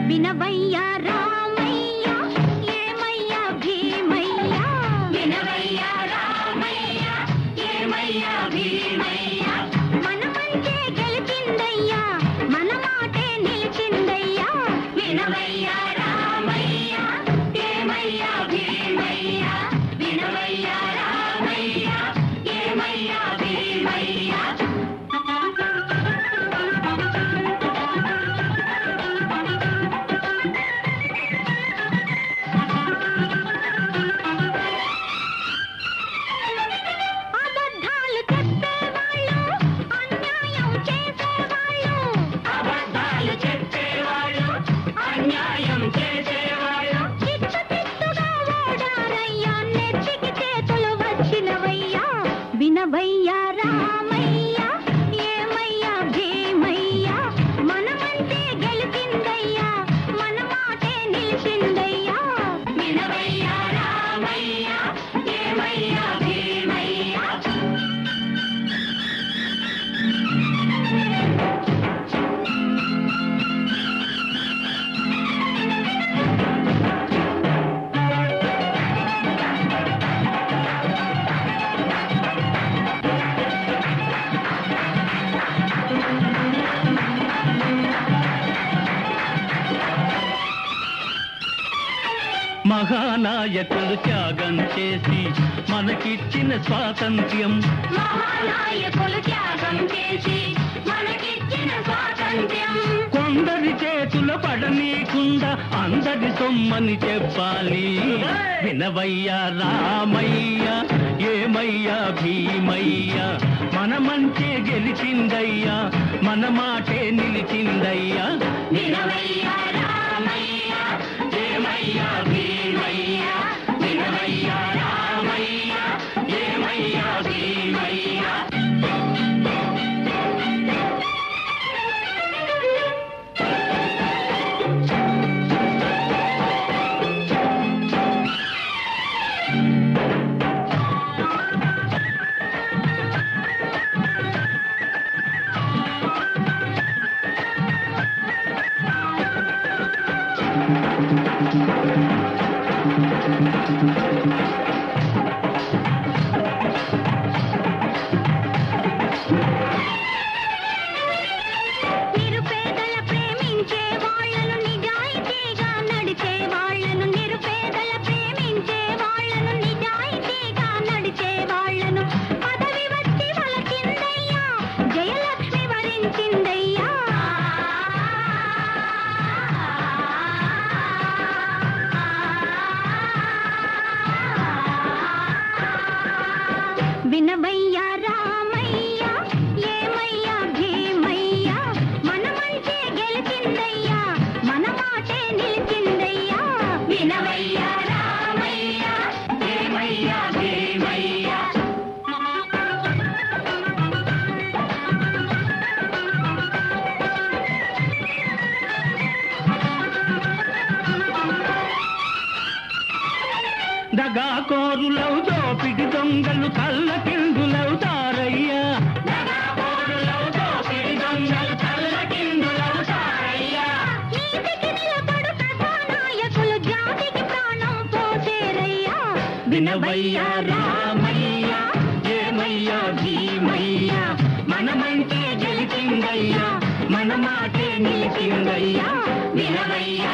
వినవయ్యా రామయ్య ఏమయ్యా భీమయ్య వినవయ్యా రామయ్య ఏమయ్యా భీమయ్య మన మంటే గెలిచిందయ్యా మన మాటే నిలిచిందయ్యా వినవయ్యా రామయ్య ఏమయ్యా భీమయ్య వినవయ్యా రామయ్య ఏమయ్యా భీమయ్య వినవయ్యా రామయ్య ఏమయ్యా భీమయ్య మన మంటే గెలిచిందయ్యా మన మాటే నిలిచిందయ్యా వినవయ్యా రామయ్య ఏమయ్యా భీమయ్య మహానాయకులు త్యాగం చేసి మనకిచ్చిన స్వాతంత్ర్యం మహానాయకులు త్యాగం చేసి మనకిచ్చిన స్వాతంత్ర్యం కొందరి చేతుల పడనీకుండా అందరి సొమ్మని చెప్పాలి వినవయ్యా రామయ్య ఏమయ్యా భీమయ్య మన మంటే గెలిచిందయ్యా మన మాటే నిలిచిందయ్యా వినవయ్యా రామయ్య ఏమయ్యా భీమయ్య వినవయ్యా రామయ్య ఏమయ్యా భీమయ్య నిరుపేదల ప్రేమించే వాళ్ళను నిజాయితీగా నడిచే వాళ్ళను నిరుపేదల ప్రేమించే వాళ్ళను నిజాయితీగా నడిచే వాళ్ళను పదవి వచ్చి వలచిందయ్యా జయలక్ష్మి వరించిందయ్యా వినవయ్యా రామయ్య ఏమయ్యా భీమయ్య మన మంటే గెలిచిందయ్యా మన మాటే నిలిచిందయ్యా వినవయ్యా రామయ్య ఏమయ్యా భీమయ్య దగాకోరులవు దోపిడి దొంగలు కళ్ళకిందులవుతారయ్యా దగాకోరులవు దోపిడి దొంగలు కళ్ళకిందులవుతారయ్యా నీతికి నిలబడు కథానాయకులు జాతికి ప్రాణం పోసేరయ్యా వినవయ్యా రామయ్య ఏమయ్యా భీమయ్యా మనమంటే గెలిచిందయ్యా మన మాటే నిలిచిందయ్యా వినవయ్యా